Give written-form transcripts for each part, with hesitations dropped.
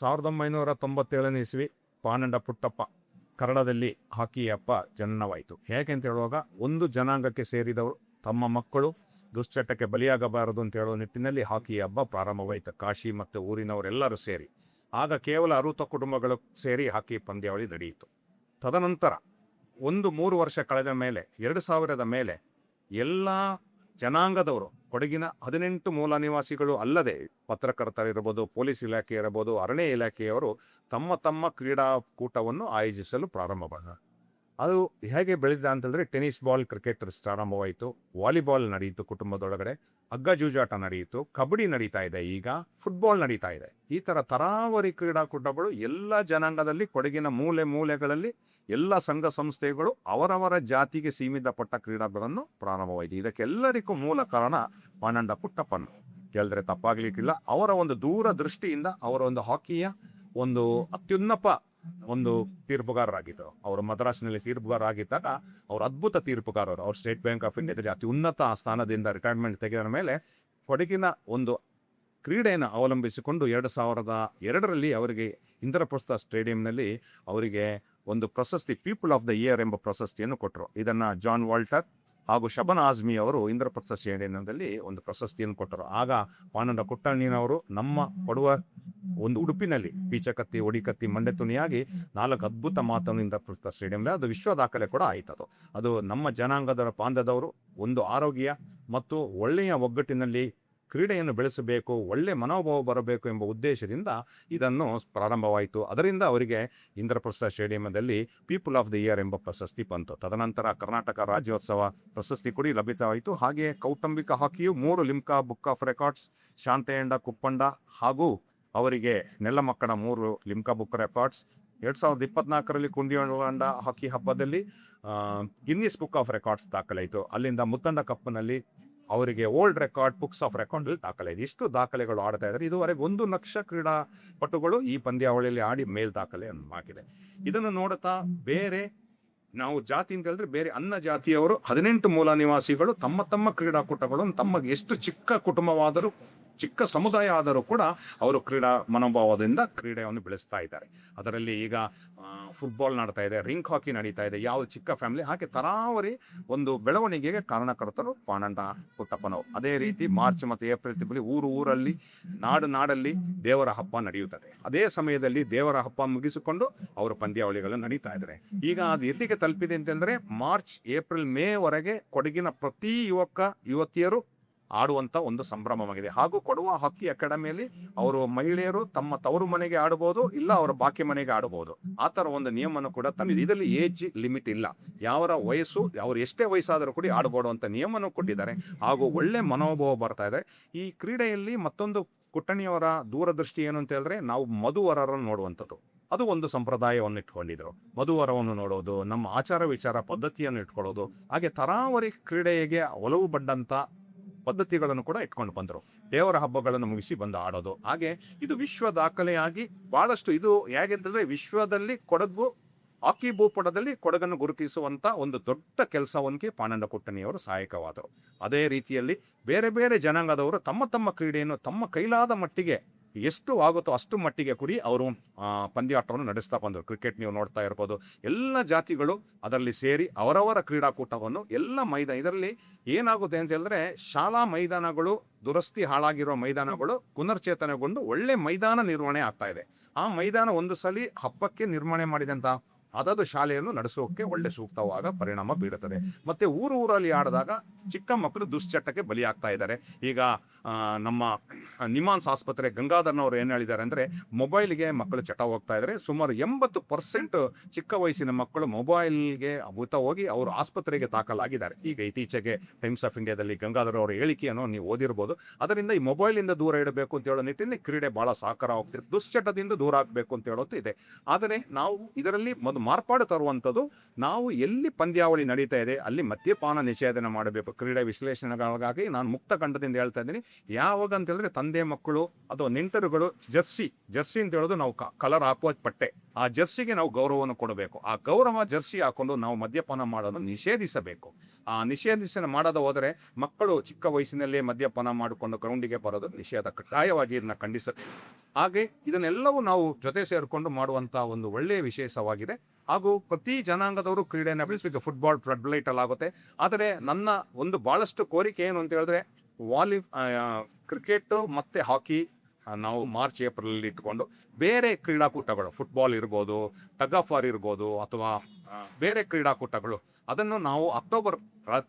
1997ನೇ ಇಸ್ವಿ ಪಾನಂಡ ಪುಟ್ಟಪ್ಪ ಕನ್ನಡದಲ್ಲಿ ಹಾಕಿ ಹಬ್ಬ ಜನನವಾಯಿತು. ಹೇಗೆ ಅಂತ ಹೇಳುವಾಗ, ಒಂದು ಜನಾಂಗಕ್ಕೆ ಸೇರಿದವರು ತಮ್ಮ ಮಕ್ಕಳು ದುಶ್ಚಟಕ್ಕೆ ಬಲಿಯಾಗಬಾರದು ಅಂತ ಹೇಳೋ ನಿಟ್ಟಿನಲ್ಲಿ ಹಾಕಿ ಹಬ್ಬ ಪ್ರಾರಂಭವಾಯಿತು. ಕಾಶಿ ಮತ್ತು ಊರಿನವರೆಲ್ಲರೂ ಸೇರಿ, ಆಗ ಕೇವಲ 60 ಕುಟುಂಬಗಳು ಸೇರಿ ಹಾಕಿ ಪಂದ್ಯಾವಳಿ ನಡೆಯಿತು. ತದನಂತರ 3 ವರ್ಷ ಕಳೆದ ಮೇಲೆ 2000 ಮೇಲೆ ಎಲ್ಲ ಜನಾಂಗದವರು, ಕೊಡಗಿನ 18 ಮೂಲ ನಿವಾಸಿಗಳು ಅಲ್ಲದೆ ಪತ್ರಕರ್ತರಿರ್ಬೋದು, ಪೊಲೀಸ್ ಇಲಾಖೆ ಇರಬಹುದು, ಅರಣ್ಯ ಇಲಾಖೆಯವರು ತಮ್ಮ ತಮ್ಮ ಕ್ರೀಡಾಕೂಟವನ್ನು ಆಯೋಜಿಸಲು ಪ್ರಾರಂಭ ಮಾಡಿದರು. ಅದು ಹೇಗೆ ಬೆಳೆದ ಅಂತಂದರೆ, ಟೆನ್ನಿಸ್ ಬಾಲ್ ಕ್ರಿಕೆಟ್ ಪ್ರಾರಂಭವಾಯಿತು, ವಾಲಿಬಾಲ್ ನಡೆಯಿತು, ಕುಟುಂಬದೊಳಗಡೆ ಹಗ್ಗ ಜೂಜಾಟ ನಡೆಯಿತು, ಕಬಡ್ಡಿ ನಡೀತಾ ಇದೆ, ಈಗ ಫುಟ್ಬಾಲ್ ನಡೀತಾ ಇದೆ. ಈ ಥರ ತರಾವರಿ ಕ್ರೀಡಾಕೂಟಗಳು ಎಲ್ಲ ಜನಾಂಗದಲ್ಲಿ, ಕೊಡಗಿನ ಮೂಲೆ ಮೂಲೆಗಳಲ್ಲಿ ಎಲ್ಲ ಸಂಘ ಸಂಸ್ಥೆಗಳು ಅವರವರ ಜಾತಿಗೆ ಸೀಮಿತಪಟ್ಟ ಕ್ರೀಡಾಗಳನ್ನು ಪ್ರಾರಂಭವಾಯಿತು. ಇದಕ್ಕೆಲ್ಲರಿಗೂ ಮೂಲ ಕಾರಣ ಪಾನಂಡ ಪುಟ್ಟಪ್ಪನ. ಕೇಳಿದ್ರೆ ತಪ್ಪಾಗ್ಲಿಕ್ಕಿಲ್ಲ. ಅವರ ಒಂದು ದೂರದೃಷ್ಟಿಯಿಂದ ಅವರ ಒಂದು ಹಾಕಿಯ ಒಂದು ಅತ್ಯುನ್ನತ ಒಂದು ತೀರ್ಪುಗಾರರಾಗಿದ್ದರು. ಅವರು ಮದ್ರಾಸಿನಲ್ಲಿ ತೀರ್ಪುಗಾರರಾಗಿದ್ದಾಗ ಅವರು ಅದ್ಭುತ ತೀರ್ಪುಗಾರರು. ಅವರು ಸ್ಟೇಟ್ ಬ್ಯಾಂಕ್ ಆಫ್ ಇಂಡಿಯಾದಲ್ಲಿ ಅತಿ ಉನ್ನತ ಸ್ಥಾನದಿಂದ ರಿಟೈರ್ಮೆಂಟ್ ತೆಗೆದ ಮೇಲೆ ಕೊಡಗಿನ ಒಂದು ಕ್ರೀಡೆಯನ್ನು ಅವಲಂಬಿಸಿಕೊಂಡು 2002ರಲ್ಲಿ ಅವರಿಗೆ ಇಂದ್ರಪ್ರಸ್ಥ ಸ್ಟೇಡಿಯಂನಲ್ಲಿ ಅವರಿಗೆ ಒಂದು ಪ್ರಶಸ್ತಿ, ಪೀಪಲ್ ಆಫ್ ದ ಇಯರ್ ಎಂಬ ಪ್ರಶಸ್ತಿಯನ್ನು ಕೊಟ್ಟರು. ಇದನ್ನು ಜಾನ್ ವಾಲ್ಟರ್ ಹಾಗೂ ಶಬನ್ ಆಜ್ಮಿ ಅವರು ಇಂದ್ರಪ್ರಸ್ಥ ಸ್ಟೇಡಿಯಂನಲ್ಲಿ ಒಂದು ಪ್ರಶಸ್ತಿಯನ್ನು ಕೊಟ್ಟರು. ಆಗ ಪಾನಂಡ ಪುಟ್ಟಣ್ಣನವರು ನಮ್ಮ ಕೊಡುವ ಒಂದು ಉಡುಪಿನಲ್ಲಿ ಪೀಚಕತ್ತಿ, ಒಡಿಕತ್ತಿ, ಮಂಡೆ ತುಣಿಯಾಗಿ 4 ಅದ್ಭುತ ಮಾತನ್ನು ಇಂದ್ರಪ್ರಸ್ಥ ಸ್ಟೇಡಿಯಂನಲ್ಲಿ, ಅದು ವಿಶ್ವ ದಾಖಲೆ ಕೂಡ ಆಯ್ತದು. ಅದು ನಮ್ಮ ಜನಾಂಗದ ಬಾಂಧದವರು ಒಂದು ಆರೋಗ್ಯ ಮತ್ತು ಒಳ್ಳೆಯ ಒಗ್ಗಟ್ಟಿನಲ್ಲಿ ಕ್ರೀಡೆಯನ್ನು ಬೆಳೆಸಬೇಕು, ಒಳ್ಳೆ ಮನೋಭಾವ ಬರಬೇಕು ಎಂಬ ಉದ್ದೇಶದಿಂದ ಇದನ್ನು ಪ್ರಾರಂಭವಾಯಿತು. ಅದರಿಂದ ಅವರಿಗೆ ಇಂದ್ರಪ್ರಸ್ಥ ಸ್ಟೇಡಿಯಂದಲ್ಲಿ ಪೀಪಲ್ ಆಫ್ ದ ಇಯರ್ ಎಂಬ ಪ್ರಶಸ್ತಿ ಬಂತು. ತದನಂತರ ಕರ್ನಾಟಕ ರಾಜ್ಯೋತ್ಸವ ಪ್ರಶಸ್ತಿ ಕೂಡ ಲಭಿತವಾಯಿತು. ಹಾಗೆಯೇ ಕೌಟುಂಬಿಕ ಹಾಕಿಯು 3 Limca book of records, Shanteyanda Kuppanda ಹಾಗೂ ಅವರಿಗೆ ನೆಲ್ಲಮಕ್ಕಳ 3 ಲಿಮ್ಕಾ ಬುಕ್ ರೆಕಾರ್ಡ್ಸ್. 2024ರಲ್ಲಿ ಕುಂದಿಯೊಂಡ ಹಾಕಿ ಹಬ್ಬದಲ್ಲಿ ಗಿನ್ನಿಸ್ ಬುಕ್ ಆಫ್ ರೆಕಾರ್ಡ್ಸ್ ದಾಖಲಾಯಿತು. ಅಲ್ಲಿಂದ ಮುತ್ತಂಡ ಕಪ್ನಲ್ಲಿ ಅವರಿಗೆ old record books of record ದಾಖಲೆ ಇದೆ. ಇಷ್ಟು ದಾಖಲೆಗಳು ಆಡ್ತಾ ಇದ್ದಾರೆ. ಇದುವರೆಗೆ 1 ಲಕ್ಷ ಕ್ರೀಡಾಪಟುಗಳು ಈ ಪಂದ್ಯಾವಳಿಯಲ್ಲಿ ಆಡಿ ಮೇಲ್ ದಾಖಲೆಯನ್ನು ಹಾಕಿದೆ. ಇದನ್ನು ನೋಡುತ್ತಾ ಬೇರೆ ನಾವು ಜಾತಿ ಅಂತ ಹೇಳಿದ್ರೆ ಬೇರೆ ಅನ್ನ ಜಾತಿಯವರು 18 ಮೂಲ ನಿವಾಸಿಗಳು ತಮ್ಮ ತಮ್ಮ ಕ್ರೀಡಾಕೂಟಗಳನ್ನು ತಮಗೆ ಎಷ್ಟು ಚಿಕ್ಕ ಕುಟುಂಬವಾದರೂ, ಚಿಕ್ಕ ಸಮುದಾಯ ಆದರೂ ಕೂಡ ಅವರು ಕ್ರೀಡಾ ಮನೋಭಾವದಿಂದ ಕ್ರೀಡೆಯನ್ನು ಬೆಳೆಸ್ತಾ ಇದ್ದಾರೆ. ಅದರಲ್ಲಿ ಈಗ ಫುಟ್ಬಾಲ್ ನಡೀತಾ ಇದೆ, ರಿಂಗ್ ಹಾಕಿ ನಡೀತಾ ಇದೆ. ಯಾವ ಚಿಕ್ಕ ಫ್ಯಾಮಿಲಿ ಹಾಗೆ ತರಾವರಿ ಒಂದು ಬೆಳವಣಿಗೆಗೆ ಕಾರಣಕರ್ತರು ಪಾನಂಡ ಪುಟ್ಟಪ್ಪನವರು. ಅದೇ ರೀತಿ ಮಾರ್ಚ್ ಮತ್ತು ಏಪ್ರಿಲ್ ತಿಂಗಳಲ್ಲಿ ಊರಲ್ಲಿ ನಾಡಲ್ಲಿ ದೇವರ ಹಬ್ಬ ನಡೆಯುತ್ತದೆ. ಅದೇ ಸಮಯದಲ್ಲಿ ದೇವರ ಹಬ್ಬ ಮುಗಿಸಿಕೊಂಡು ಅವರು ಪಂದ್ಯಾವಳಿಗಳು ನಡೀತಾ ಇದ್ದಾರೆ. ಈಗ ಅದು ಎಲ್ಲಿಗೆ ತಲುಪಿದೆ ಅಂತಂದ್ರೆ, ಮಾರ್ಚ್, ಏಪ್ರಿಲ್, ಮೇ ವರೆಗೆ ಕೊಡಗಿನ ಪ್ರತಿ ಯುವತಿಯರು ಆಡುವಂಥ ಒಂದು ಸಂಭ್ರಮವಾಗಿದೆ. ಹಾಗೂ ಕೊಡುವ ಹಾಕಿ ಅಕಾಡೆಮಿಯಲ್ಲಿ ಅವರು ಮಹಿಳೆಯರು ತಮ್ಮ ತವರು ಮನೆಗೆ ಆಡಬಹುದು, ಇಲ್ಲ ಅವರ ಬಾಕಿ ಮನೆಗೆ ಆಡಬಹುದು. ಆ ಥರ ಒಂದು ನಿಯಮವನ್ನು ಕೂಡ ತಂದಿದೆ. ಇದರಲ್ಲಿ ಏಜ್ ಲಿಮಿಟ್ ಇಲ್ಲ. ಯಾವರ ವಯಸ್ಸು, ಅವರು ಎಷ್ಟೇ ವಯಸ್ಸಾದರೂ ಕೂಡ ಆಡಬಹುದು ಅಂತ ನಿಯಮವನ್ನು ಕೊಟ್ಟಿದ್ದಾರೆ. ಹಾಗೂ ಒಳ್ಳೆ ಮನೋಭಾವ ಬರ್ತಾ ಇದೆ ಈ ಕ್ರೀಡೆಯಲ್ಲಿ. ಮತ್ತೊಂದು ಪುಟ್ಟಣಿಯವರ ದೂರದೃಷ್ಟಿ ಏನು ಅಂತ ಹೇಳಿದ್ರೆ, ನಾವು ಮಧುವರರನ್ನು ನೋಡುವಂಥದ್ದು. ಅದು ಒಂದು ಸಂಪ್ರದಾಯವನ್ನು ಇಟ್ಕೊಂಡಿದ್ರು. ಮಧುವರವನ್ನು ನೋಡೋದು, ನಮ್ಮ ಆಚಾರ ವಿಚಾರ ಪದ್ಧತಿಯನ್ನು ಇಟ್ಕೊಳ್ಳೋದು, ಹಾಗೆ ತರಾವರಿ ಕ್ರೀಡೆಗೆ ಒಲವು ಬಂದಂಥ ಪದ್ಧತಿಗಳನ್ನು ಕೂಡ ಇಟ್ಕೊಂಡು ಬಂದರು. ದೇವರ ಹಬ್ಬಗಳನ್ನು ಮುಗಿಸಿ ಬಂದು ಆಡೋದು. ಹಾಗೆ ಇದು ವಿಶ್ವ ದಾಖಲೆಯಾಗಿ ಬಹಳಷ್ಟು, ಇದು ಹೇಗೆ ಅಂತಂದ್ರೆ ವಿಶ್ವದಲ್ಲಿ ಕೊಡಗು ಹಾಕಿ ಭೂಪಟದಲ್ಲಿ ಕೊಡಗನ್ನು ಗುರುತಿಸುವಂತ ಒಂದು ದೊಡ್ಡ ಕೆಲಸವನ್ಗೆ ಪಾನಂಡ ಪುಟ್ಟಣಿಯವರು ಸಹಾಯಕವಾದರು. ಅದೇ ರೀತಿಯಲ್ಲಿ ಬೇರೆ ಬೇರೆ ಜನಾಂಗದವರು ತಮ್ಮ ತಮ್ಮ ಕ್ರೀಡೆಯನ್ನು ತಮ್ಮ ಕೈಲಾದ ಮಟ್ಟಿಗೆ ಎಷ್ಟು ಆಗುತ್ತೋ ಅಷ್ಟು ಮಟ್ಟಿಗೆ ಕೂಡಿ ಅವರು ಪಂದ್ಯಾಟವನ್ನು ನಡೆಸ್ತಾ ಬಂದರು. ಕ್ರಿಕೆಟ್ ನೀವು ನೋಡ್ತಾ ಇರ್ಬೋದು, ಎಲ್ಲ ಜಾತಿಗಳು ಅದರಲ್ಲಿ ಸೇರಿ ಅವರವರ ಕ್ರೀಡಾಕೂಟವನ್ನು ಎಲ್ಲ ಇದರಲ್ಲಿ ಏನಾಗುತ್ತೆ ಅಂತ ಹೇಳಿದ್ರೆ, ಶಾಲಾ ಮೈದಾನಗಳು ದುರಸ್ತಿ ಹಾಳಾಗಿರೋ ಮೈದಾನಗಳು ಪುನರ್ಚೇತನಗೊಂಡು ಒಳ್ಳೆ ಮೈದಾನ ನಿರ್ವಹಣೆ ಆಗ್ತಾ ಇದೆ. ಆ ಮೈದಾನ ಒಂದು ಸಲ ಹಬ್ಬಕ್ಕೆ ನಿರ್ಮಾಣ ಮಾಡಿದಂಥ ಅದದು ಶಾಲೆಯನ್ನು ನಡೆಸೋಕೆ ಒಳ್ಳೆ ಸೂಕ್ತವಾದ ಪರಿಣಾಮ ಬೀರುತ್ತದೆ. ಮತ್ತೆ ಊರಲ್ಲಿ ಆಡಿದಾಗ ಚಿಕ್ಕ ಮಕ್ಕಳು ದುಶ್ಚಟಕ್ಕೆ ಬಲಿಯಾಗ್ತಾ ಇದ್ದಾರೆ. ಈಗ ನಮ್ಮ ನಿಮಾನ್ಸ್ ಆಸ್ಪತ್ರೆ ಗಂಗಾಧರ್ನವರು ಏನು ಹೇಳಿದ್ದಾರೆ ಅಂದರೆ, ಮೊಬೈಲ್ಗೆ ಮಕ್ಕಳು ಚಟ ಹೋಗ್ತಾ ಇದ್ದಾರೆ. ಸುಮಾರು 80% ಚಿಕ್ಕ ವಯಸ್ಸಿನ ಮಕ್ಕಳು ಮೊಬೈಲ್ಗೆ ಹೋಗಿ ಅವರು ಆಸ್ಪತ್ರೆಗೆ ದಾಖಲಾಗಿದ್ದಾರೆ. ಈಗ ಇತ್ತೀಚೆಗೆ ಟೈಮ್ಸ್ ಆಫ್ ಇಂಡಿಯಾದಲ್ಲಿ ಗಂಗಾಧರ್ ಅವರ ಹೇಳಿಕೆಯನ್ನು ನೀವು ಓದಿರ್ಬೋದು. ಅದರಿಂದ ಈ ಮೊಬೈಲಿಂದ ದೂರ ಇಡಬೇಕು ಅಂತ ಹೇಳೋ ನಿಟ್ಟಿನಲ್ಲಿ ಕ್ರೀಡೆ ಬಹಳ ಸಹಕಾರ ಹೋಗ್ತಿದೆ. ದುಶ್ಚಟದಿಂದ ದೂರ ಆಗಬೇಕು ಅಂತ ಹೇಳೋದು ಇದೆ. ಆದರೆ ನಾವು ಇದರಲ್ಲಿ ಮಾರ್ಪಾಡು ತರುವಂಥದ್ದು, ನಾವು ಎಲ್ಲಿ ಪಂದ್ಯಾವಳಿ ನಡೀತಾ ಇದೆ ಅಲ್ಲಿ ಮದ್ಯಪಾನ ನಿಷೇಧನ ಮಾಡಬೇಕು. ಕ್ರೀಡೆ ವಿಶ್ಲೇಷಣೆಗಳಿಗಾಗಿ ನಾನು ಮುಕ್ತ ಕಂಠದಿಂದ ಹೇಳ್ತಾ ಇದ್ದೀನಿ. ಯಾವಾಗ ಅಂತ ಹೇಳಿದ್ರೆ, ತಂದೆ ಮಕ್ಕಳು ಅಥವಾ ನೆಂಟರುಗಳು ಜರ್ಸಿ ಅಂತ ಹೇಳೋದು ನಾವು ಕಲರ್ ಹಾಕುವ ಪಟ್ಟೆ, ಆ ಜರ್ಸಿಗೆ ನಾವು ಗೌರವವನ್ನು ಕೊಡಬೇಕು. ಆ ಗೌರವ ಜರ್ಸಿ ಹಾಕೊಂಡು ನಾವು ಮದ್ಯಪಾನ ಮಾಡೋದನ್ನು ನಿಷೇಧಿಸಬೇಕು. ನಿಷೇಧಿಸನ ಮಾಡದ ಹೋದರೆ ಮಕ್ಕಳು ಚಿಕ್ಕ ವಯಸ್ಸಿನಲ್ಲೇ ಮದ್ಯಪಾನ ಮಾಡಿಕೊಂಡು ಗ್ರೌಂಡಿಗೆ ಬರೋದು ನಿಷೇಧ, ಕಡ್ಡಾಯವಾಗಿ ಇದನ್ನ ಖಂಡಿಸುತ್ತೆ. ಹಾಗೆ ಇದನ್ನೆಲ್ಲವೂ ನಾವು ಜೊತೆ ಸೇರಿಕೊಂಡು ಮಾಡುವಂಥ ಒಂದು ಒಳ್ಳೆಯ ವಿಶೇಷವಾಗಿದೆ. ಹಾಗೂ ಪ್ರತಿ ಜನಾಂಗದವರು ಕ್ರೀಡೆಯನ್ನು ಬೆಳೆಸಬೇಕು. ಫುಟ್ಬಾಲ್ ಫ್ಲಡ್ ಲೈಟಲ್ಲಿ ಆಗುತ್ತೆ. ಆದರೆ ನನ್ನ ಒಂದು ಭಾಳಷ್ಟು ಕೋರಿಕೆ ಏನು ಅಂತ ಹೇಳಿದ್ರೆ ಕ್ರಿಕೆಟ್ ಮತ್ತು ಹಾಕಿ ನಾವು ಮಾರ್ಚ್ ಏಪ್ರಿಲ್ ಇಟ್ಕೊಂಡು ಬೇರೆ ಕ್ರೀಡಾಕೂಟಗಳು, ಫುಟ್ಬಾಲ್ ಇರ್ಬೋದು, ಟಗ್ ಆಫ್ ವಾರ್ ಇರ್ಬೋದು, ಅಥವಾ ಬೇರೆ ಕ್ರೀಡಾಕೂಟಗಳು, ಅದನ್ನು ನಾವು ಅಕ್ಟೋಬರ್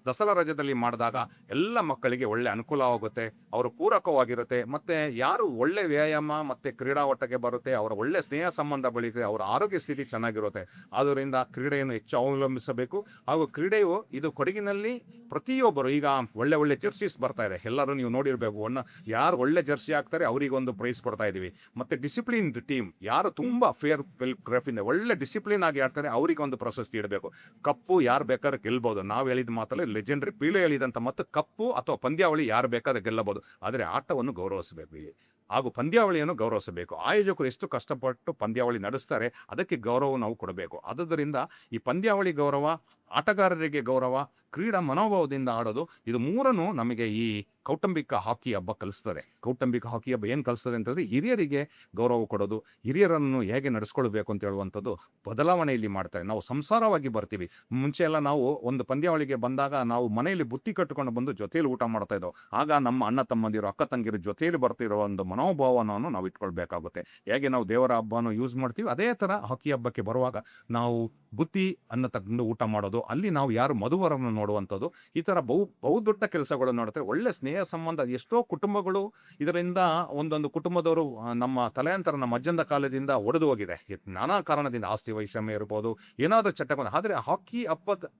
ದಸರಾ ರಜದಲ್ಲಿ ಮಾಡಿದಾಗ ಎಲ್ಲ ಮಕ್ಕಳಿಗೆ ಒಳ್ಳೆ ಅನುಕೂಲವಾಗುತ್ತೆ, ಅವರು ಪೂರಕವಾಗಿರುತ್ತೆ. ಮತ್ತು ಯಾರು ಒಳ್ಳೆ ವ್ಯಾಯಾಮ ಮತ್ತು ಕ್ರೀಡಾವಟಕ್ಕೆ ಬರುತ್ತೆ, ಅವರ ಒಳ್ಳೆ ಸ್ನೇಹ ಸಂಬಂಧ ಬೆಳೀತದೆ, ಅವರ ಆರೋಗ್ಯ ಸ್ಥಿತಿ ಚೆನ್ನಾಗಿರುತ್ತೆ. ಆದ್ದರಿಂದ ಕ್ರೀಡೆಯನ್ನು ಹೆಚ್ಚು ಅವಲಂಬಿಸಬೇಕು. ಹಾಗೂ ಕ್ರೀಡೆಯು ಇದು ಕೊಡಗಿನಲ್ಲಿ ಪ್ರತಿಯೊಬ್ಬರು, ಈಗ ಒಳ್ಳೆ ಜರ್ಸೀಸ್ ಬರ್ತಾ ಇದೆ, ಎಲ್ಲರೂ ನೀವು ನೋಡಿರಬೇಕು. ಯಾರು ಒಳ್ಳೆ ಜರ್ಸಿ ಹಾಕ್ತಾರೆ ಅವರಿಗೊಂದು ಪ್ರೈಸ್ ಕೊಡ್ತಾ ಇದ್ದೀವಿ. ಮತ್ತು ಡಿಸಿಪ್ಲಿನ್ ಟೀಮ್, ಯಾರು ತುಂಬ ಫೇರ್ ಗ್ರಫಿಂದ ಒಳ್ಳೆ ಡಿಸಿಪ್ಲಿನ್ ಆಗಿ ಆಡ್ತಾರೆ ಅವರಿಗೆ ಒಂದು ಪ್ರಶಸ್ತಿ ಇಡಬೇಕು. ಕಪ್ಪು ಯಾರು ಬೇಕಾದ್ರೆ ಗೆಲ್ಬೋದು, ನಾವು ಹೇಳಿದ ಮಾತಲ್ಲ, ಲೆಜೆಂಡ್ರಿ ಪೀಳೆ ಹೇಳಿದಂಥ ಮತ್ತು ಕಪ್ಪು ಅಥವಾ ಪಂದ್ಯಾವಳಿ ಯಾರು ಬೇಕಾದ್ರೆ ಗೆಲ್ಲಬಹುದು. ಆದರೆ ಆಟವನ್ನು ಗೌರವಿಸಬೇಕು ಇಲ್ಲಿ, ಹಾಗೂ ಪಂದ್ಯಾವಳಿಯನ್ನು ಗೌರವಿಸಬೇಕು. ಆಯೋಜಕರು ಎಷ್ಟು ಕಷ್ಟಪಟ್ಟು ಪಂದ್ಯಾವಳಿ ನಡೆಸ್ತಾರೆ ಅದಕ್ಕೆ ಗೌರವ ನಾವು ಕೊಡಬೇಕು. ಆದುದರಿಂದ ಈ ಪಂದ್ಯಾವಳಿ ಗೌರವ, ಆಟಗಾರರಿಗೆ ಗೌರವ, ಕ್ರೀಡಾ ಮನೋಭಾವದಿಂದ ಆಡೋದು, ಇದು ಮೂರನ್ನು ನಮಗೆ ಈ ಕೌಟುಂಬಿಕ ಹಾಕಿ ಹಬ್ಬ ಕಲಿಸ್ತದೆ. ಕೌಟುಂಬಿಕ ಹಾಕಿ ಹಬ್ಬ ಏನು ಕಲಿಸ್ತದೆ ಅಂತಂದರೆ ಹಿರಿಯರಿಗೆ ಗೌರವ ಕೊಡೋದು, ಹಿರಿಯರನ್ನು ಹೇಗೆ ನಡೆಸ್ಕೊಳ್ಬೇಕು ಅಂತ ಹೇಳುವಂಥದ್ದು ಬದಲಾವಣೆ ಇಲ್ಲಿ ಮಾಡ್ತಾರೆ. ನಾವು ಸಂಸಾರವಾಗಿ ಬರ್ತೀವಿ. ಮುಂಚೆ ಎಲ್ಲ ನಾವು ಒಂದು ಪಂದ್ಯಾವಳಿಗೆ ಬಂದಾಗ ನಾವು ಮನೆಯಲ್ಲಿ ಬುತ್ತಿ ಕಟ್ಟಿಕೊಂಡು ಬಂದು ಜೊತೆಯಲ್ಲಿ ಊಟ ಮಾಡ್ತಾ ಇದ್ದೋ. ಆಗ ನಮ್ಮ ಅಣ್ಣ ತಮ್ಮಂದಿರು, ಅಕ್ಕ ತಂಗಿರು ಜೊತೆಯಲ್ಲಿ ಬರ್ತಿರೋ ಒಂದು ಮನೋಭಾವನವನ್ನು ನಾವು ಇಟ್ಕೊಳ್ಬೇಕಾಗುತ್ತೆ. ಹೇಗೆ ನಾವು ದೇವರ ಹಬ್ಬನೂ ಯೂಸ್ ಮಾಡ್ತೀವಿ, ಅದೇ ಥರ ಹಾಕಿ ಹಬ್ಬಕ್ಕೆ ಬರುವಾಗ ನಾವು ಬುತ್ತಿ ಅನ್ನ ತಗೊಂಡು ಊಟ ಮಾಡೋದು, ಅಲ್ಲಿ ನಾವು ಯಾರು ಮಧುವರನ್ನು ನೋಡುವಂಥದ್ದು, ಈ ಥರ ಬಹುದೊಡ್ಡ ಕೆಲಸಗಳು ನೋಡ್ತಾರೆ. ಒಳ್ಳೆ ಸ್ನೇಹ ಸಂಬಂಧ, ಎಷ್ಟೋ ಕುಟುಂಬಗಳು ಇದರಿಂದ, ಒಂದೊಂದು ಕುಟುಂಬದವರು ನಮ್ಮ ತಲೆಯಂತರ ನಮ್ಮ ಅಜ್ಜಂದ ಕಾಲದಿಂದ ಒಡೆದು ಹೋಗಿದೆ, ನಾನಾ ಕಾರಣದಿಂದ, ಆಸ್ತಿ ವೈಷಮ್ಯ ಇರ್ಬೋದು, ಏನಾದರೂ ಚಟಗಳು. ಆದರೆ ಹಾಕಿ ಹಬ್ಬದ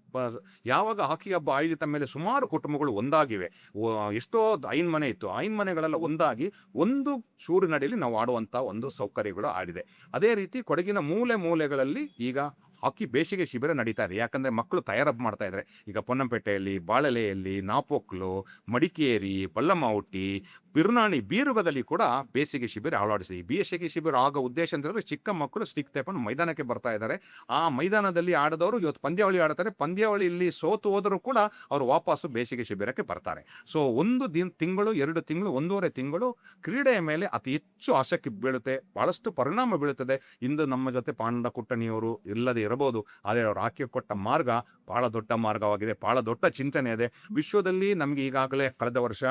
ಯಾವಾಗ ಹಾಕಿ ಹಬ್ಬ ಆಯೋಜಿತ ಮೇಲೆ ಸುಮಾರು ಕುಟುಂಬಗಳು ಒಂದಾಗಿವೆ. ಎಷ್ಟೋ ಐನ್ ಮನೆ ಇತ್ತು, ಐನ್ ಮನೆಗಳೆಲ್ಲ ಒಂದಾಗಿ ಒಂದು ಶೂರಿನಡಿಯಲ್ಲಿ ನಾವು ಆಡುವಂಥ ಒಂದು ಸೌಕರ್ಯಗಳು ಆಡಿದೆ. ಅದೇ ರೀತಿ ಕೊಡಗಿನ ಮೂಲೆಗಳಲ್ಲಿ ಈಗ ಹಾಕಿ ಬೇಸಿಗೆ ಶಿಬಿರ ನಡೀತಾ ಇದೆ. ಯಾಕಂದರೆ ಮಕ್ಕಳು ತಯಾರಪ್ ಮಾಡ್ತಾ ಇದ್ದಾರೆ. ಈಗ ಪೊನ್ನಂಪೇಟೆಯಲ್ಲಿ, ಬಾಳಲೆಯಲ್ಲಿ, ನಾಪೋಕ್ಲು, ಮಡಿಕೇರಿ, ಬಲ್ಲಮಾವುಟಿ, ಬಿರುನಾಣಿ, ಬೀರುಗದಲ್ಲಿ ಕೂಡ ಬೇಸಿಗೆ ಶಿಬಿರ ಅಳವಡಿಸಿ. ಈ ಬೇಸಿಗೆ ಶಿಬಿರ ಆಗೋ ಉದ್ದೇಶ ಅಂತಂದರೆ ಚಿಕ್ಕ ಮಕ್ಕಳು ಸ್ಟಿಕ್ ತಗೊಂಡು ಮೈದಾನಕ್ಕೆ ಬರ್ತಾ ಇದ್ದಾರೆ. ಆ ಮೈದಾನದಲ್ಲಿ ಆಡಿದವರು ಇವತ್ತು ಪಂದ್ಯಾವಳಿ ಆಡ್ತಾರೆ. ಪಂದ್ಯಾವಳಿಯಲ್ಲಿ ಸೋತು ಹೋದರೂ ಕೂಡ ಅವರು ವಾಪಸ್ಸು ಬೇಸಿಗೆ ಶಿಬಿರಕ್ಕೆ ಬರ್ತಾರೆ. ಸೊ ಒಂದು ತಿಂಗಳು, 2 ತಿಂಗಳು, 1.5 ತಿಂಗಳು ಕ್ರೀಡೆಯ ಮೇಲೆ ಅತಿ ಹೆಚ್ಚು ಆಸಕ್ತಿ ಬೀಳುತ್ತೆ, ಭಾಳಷ್ಟು ಪರಿಣಾಮ ಬೀಳುತ್ತದೆ. ಇಂದು ನಮ್ಮ ಜೊತೆ ಪಾಂಡ ಕುಟ್ಟಣಿಯವರು ಇಲ್ಲದೆ ಇರಬಹುದು, ಆದರೆ ಅವರು ಹಾಕಿ ಕೊಟ್ಟ ಮಾರ್ಗ ಭಾಳ ದೊಡ್ಡ ಮಾರ್ಗವಾಗಿದೆ, ಭಾಳ ದೊಡ್ಡ ಚಿಂತನೆ ಇದೆ. ವಿಶ್ವದಲ್ಲಿ ನಮಗೆ ಈಗಾಗಲೇ ಕಳೆದ ವರ್ಷ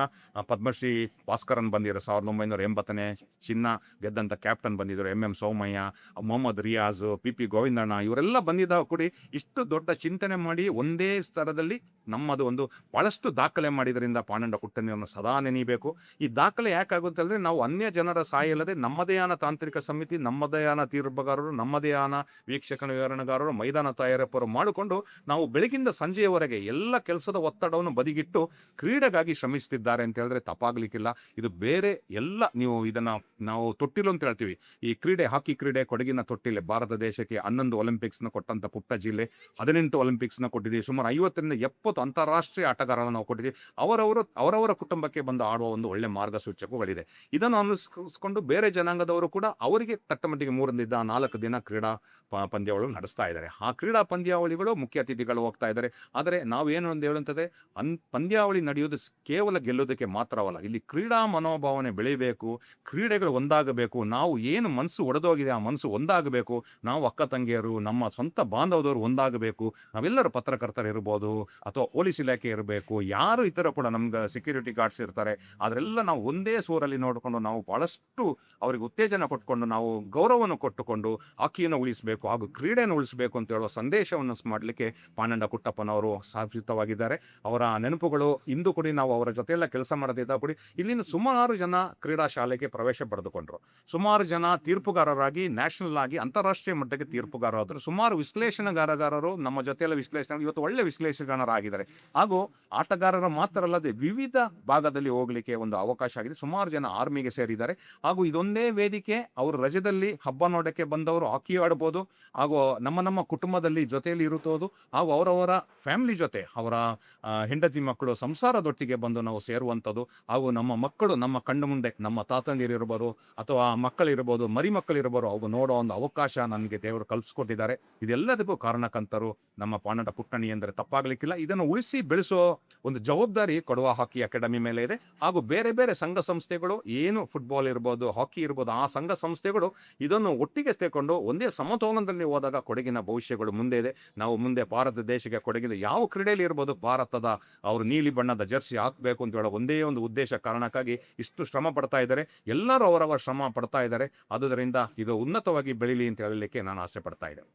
ಪದ್ಮಶ್ರೀ ಭಾಸ್ಕರನ್ ಬಂದಿರೋ, 1980ನೇ ಚಿನ್ನ ಗೆದ್ದಂಥ ಕ್ಯಾಪ್ಟನ್ ಬಂದಿದ್ದರು, MM ಸೋಮಯ್ಯ, ಮೊಹಮ್ಮದ್ ರಿಯಾಜ್, PP ಗೋವಿಂದಣ್ಣ, ಇವರೆಲ್ಲ ಬಂದಿದ್ದ ಕೂಡಿ ಇಷ್ಟು ದೊಡ್ಡ ಚಿಂತನೆ ಮಾಡಿ ಒಂದೇ ಸ್ತರದಲ್ಲಿ ನಮ್ಮದು ಒಂದು ಭಾಳಷ್ಟು ದಾಖಲೆ ಮಾಡಿದ್ರಿಂದ ಪಾಂಡ ಕುಟ್ಟಣಿಯನ್ನು ಸದಾ ನೆನೀಬೇಕು. ಈ ದಾಖಲೆ ಯಾಕಾಗುತ್ತೆ ಅಂದರೆ, ನಾವು ಅನ್ಯ ಜನರ ಸಹಾಯ ಇಲ್ಲದೆ ನಮ್ಮದೇ ಆದ ತಾಂತ್ರಿಕ ಸಮಿತಿ, ನಮ್ಮದೇ ಆದ ತೀರ್ಪುಗಾರರು, ನಮ್ಮದೇ ಆದ ವೀಕ್ಷಕ ವಿವರಣೆಗಾರರು, ಮೈದಾನ ತಯಾರಪ್ಪರು ಮಾಡಿಕೊಂಡು ನಾವು ಬೆಳಗಿಂದ ಸಂಜೆಯವರೆಗೆ ಎಲ್ಲ ಕೆಲಸದ ಒತ್ತಡವನ್ನು ಬದಿಗಿಟ್ಟು ಕ್ರೀಡೆಗಾಗಿ ಶ್ರಮಿಸ್ತಿದ್ದಾರೆ ಅಂತ ಹೇಳಿದ್ರೆ ತಪ್ಪಾಗಲಿಕ್ಕಿಲ್ಲ. ಇದು ಬೇರೆ ಎಲ್ಲ, ನೀವು ಇದನ್ನು ನಾವು ತೊಟ್ಟಿಲು ಅಂತ ಹೇಳ್ತೀವಿ. ಈ ಕ್ರೀಡೆ, ಹಾಕಿ ಕ್ರೀಡೆ ಕೊಡಗಿನ ತೊಟ್ಟಿಲೆ. ಭಾರತ ದೇಶಕ್ಕೆ 11 ಒಲಿಂಪಿಕ್ಸ್ನ ಕೊಟ್ಟಂಥ ಪುಟ್ಟ ಜಿಲ್ಲೆ, 18 ಒಲಿಂಪಿಕ್ಸ್ನ ಕೊಟ್ಟಿದ್ದೀವಿ. ಸುಮಾರು 50ರಿಂದ 70 ಅಂತಾರಾಷ್ಟ್ರೀಯ ಆಟಗಾರರನ್ನು ನಾವು ಕೊಟ್ಟಿದ್ದೀವಿ. ಅವರವರ ಕುಟುಂಬಕ್ಕೆ ಬಂದು ಆಡುವ ಒಂದು ಒಳ್ಳೆ ಮಾರ್ಗಸೂಚಕಗಳಿದೆ. ಇದನ್ನು ಅನುಸರಿಸಿಕೊಂಡು ಬೇರೆ ಜನಾಂಗದವರು ಕೂಡ ಅವರಿಗೆ ತಟ್ಟಮಟ್ಟಿಗೆ 3-4 ದಿನ ಕ್ರೀಡಾ ಪಂದ್ಯಾವಳಿಗಳು ನಡೆಸ್ತಾ ಇದ್ದಾರೆ. ಆ ಕ್ರೀಡಾ ಪಂದ್ಯಾವಳಿಗಳು ಮುಖ್ಯ ಅತಿಥಿಗಳು ಹೋಗ್ತಾ ಇದ್ದಾರೆ. ಆದರೆ ನಾವೇನು ಅಂತ ಹೇಳುತ್ತದೆ, ಪಂದ್ಯಾವಳಿ ನಡೆಯೋದು ಕೇವಲ ಗೆಲ್ಲೋದಕ್ಕೆ ಮಾತ್ರವಲ್ಲ, ಇಲ್ಲಿ ಕ್ರೀಡಾ ಮನೋಭಾವನೆ ಬೆಳಿಬೇಕು, ಕ್ರೀಡೆಗಳು ಒಂದಾಗಬೇಕು. ನಾವು ಏನು ಮನಸ್ಸು ಒಡೆದೋಗಿದೆ ಆ ಮನಸ್ಸು ಒಂದಾಗಬೇಕು. ನಾವು ಅಕ್ಕ ತಂಗಿಯರು, ನಮ್ಮ ಸ್ವಂತ ಬಾಂಧವದವರು ಒಂದಾಗಬೇಕು. ನಾವೆಲ್ಲರೂ ಪತ್ರಕರ್ತರು ಇರ್ಬೋದು, ಅಥವಾ ಪೊಲೀಸ್ ಇಲಾಖೆ ಇರಬೇಕು, ಯಾರು ಇತರ ಕೂಡ ನಮ್ಗೆ ಸೆಕ್ಯೂರಿಟಿ ಗಾರ್ಡ್ಸ್ ಇರ್ತಾರೆ. ಅದರೆಲ್ಲ ನಾವು ಒಂದೇ ಸೂರಲ್ಲಿ ನೋಡಿಕೊಂಡು ನಾವು ಭಾಳಷ್ಟು ಅವರಿಗೆ ಉತ್ತೇಜನ ಕೊಟ್ಕೊಂಡು ನಾವು ಗೌರವವನ್ನು ಕೊಟ್ಟುಕೊಂಡು ಹಾಕಿಯನ್ನು ಉಳಿಸಬೇಕು ಹಾಗೂ ಕ್ರೀಡೆಯನ್ನು ಉಳಿಸಬೇಕು ಅಂತ ಹೇಳುವ ಸಂದೇಶವನ್ನು ಮಾಡಲಿಕ್ಕೆ ಪಾಂಡ ಕುಟ್ಟಪ್ಪನವರು ಸ್ಥಾಪಿತವಾಗಿದ್ದಾರೆ. ಅವರ ನೆನಪುಗಳು ಇಂದು ಕೂಡ ನಾವು ಅವರ ಜೊತೆಯೆಲ್ಲ ಕೆಲಸ ಮಾಡೋದಿದ್ದ ಕೂಡ ಇಲ್ಲಿನ ಸುಮಾರು ಜನ ಕ್ರೀಡಾ ಶಾಲೆಗೆ ಪ್ರವೇಶ ಪಡೆದುಕೊಂಡ್ರು. ಸುಮಾರು ಜನ ತೀರ್ಪುಗಾರರಾಗಿ ನ್ಯಾಷನಲ್ ಆಗಿ ಅಂತಾರಾಷ್ಟ್ರೀಯ ಮಟ್ಟಕ್ಕೆ ತೀರ್ಪುಗಾರರಾದರು. ಸುಮಾರು ವಿಶ್ಲೇಷಣೆಗಾರರು ನಮ್ಮ ಜೊತೆಯೆಲ್ಲ ವಿಶ್ಲೇಷಣೆ ಇವತ್ತು ಒಳ್ಳೆ ವಿಶ್ಲೇಷಕರಾಗಿದ್ದಾರೆ. ಹಾಗೂ ಆಟಗಾರರ ಮಾತ್ರ ಅಲ್ಲದೆ ವಿವಿಧ ಭಾಗದಲ್ಲಿ ಹೋಗಲಿಕ್ಕೆ ಒಂದು ಅವಕಾಶ ಆಗಿದೆ. ಸುಮಾರು ಜನ ಆರ್ಮಿಗೆ ಸೇರಿದ್ದಾರೆ. ಹಾಗೂ ಇದೊಂದೇ ವೇದಿಕೆ, ಅವರು ರಜದಲ್ಲಿ ಹಬ್ಬ ನೋಡೋಕ್ಕೆ ಬಂದವರು ಹಾಕಿ ಆಡ್ಬೋದು, ಹಾಗೂ ನಮ್ಮ ಕುಟುಂಬದಲ್ಲಿ ಜೊತೆಯಲ್ಲಿ ಇರುತ್ತೋದು, ಹಾಗೂ ಅವರವರ ಫ್ಯಾಮಿಲಿ ಜೊತೆ, ಅವರ ಹೆಂಡತಿ ಮಕ್ಕಳು ಸಂಸಾರದೊಟ್ಟಿಗೆ ಬಂದು ನಾವು ಸೇರುವಂಥದ್ದು. ಹಾಗೂ ನಮ್ಮ ಮಕ್ಕಳು ನಮ್ಮ ಕಣ್ಣು ಮುಂದೆ, ನಮ್ಮ ತಾತಂದಿರಿರ್ಬೋದು ಅಥವಾ ಮಕ್ಕಳಿರ್ಬೋದು, ಮರಿ ಮಕ್ಕಳಿರ್ಬೋದು, ಅವು ನೋಡೋ ಒಂದು ಅವಕಾಶ ನನಗೆ ದೇವರು ಕಲ್ಪಿಸ್ಕೊಟ್ಟಿದ್ದಾರೆ. ಇದೆಲ್ಲದಕ್ಕೂ ಕಾರಣಕರ್ತರು ನಮ್ಮ ಪಾಂಡ ಕುಟ್ಟಣಿ ಅಂದರೆ ತಪ್ಪಾಗಲಿಕ್ಕಿಲ್ಲ. ಇದನ್ನು ಇದನ್ನು ಉಳಿಸಿ ಬೆಳೆಸೋ ಒಂದು ಜವಾಬ್ದಾರಿ ಕೊಡವ ಹಾಕಿ ಅಕಾಡೆಮಿ ಮೇಲೆ ಇದೆ. ಹಾಗೂ ಬೇರೆ ಬೇರೆ ಸಂಘ ಸಂಸ್ಥೆಗಳು ಏನು ಫುಟ್ಬಾಲ್ ಇರ್ಬೋದು, ಹಾಕಿ ಇರ್ಬೋದು, ಆ ಸಂಘ ಸಂಸ್ಥೆಗಳು ಇದನ್ನು ಒಟ್ಟಿಗೆ ಸೇರಿಕೊಂಡು ಒಂದೇ ಸಮತೋಲನದಲ್ಲಿ ಹೋದಾಗ ಕೊಡಗಿನ ಭವಿಷ್ಯಗಳು ಮುಂದೆ ಇದೆ. ನಾವು ಮುಂದೆ ಭಾರತ ದೇಶಕ್ಕೆ ಕೊಡಗಿನ ಯಾವ ಕ್ರೀಡೆಯಲ್ಲಿ ಇರ್ಬೋದು ಭಾರತದ ಅವರು ನೀಲಿ ಬಣ್ಣದ ಜರ್ಸಿ ಹಾಕಬೇಕು ಅಂತ ಹೇಳೋ ಒಂದೇ ಒಂದು ಉದ್ದೇಶ ಕಾರಣಕ್ಕಾಗಿ ಇಷ್ಟು ಶ್ರಮ ಪಡ್ತಾ ಇದ್ದಾರೆ. ಎಲ್ಲರೂ ಅವರವರ ಶ್ರಮ ಪಡ್ತಾ ಇದ್ದಾರೆ. ಆದುದರಿಂದ ಇದು ಉನ್ನತವಾಗಿ ಬೆಳೀಲಿ ಅಂತ ಹೇಳಲಿಕ್ಕೆ ನಾನು ಆಸೆ ಪಡ್ತಾ ಇದ್ದೇನೆ.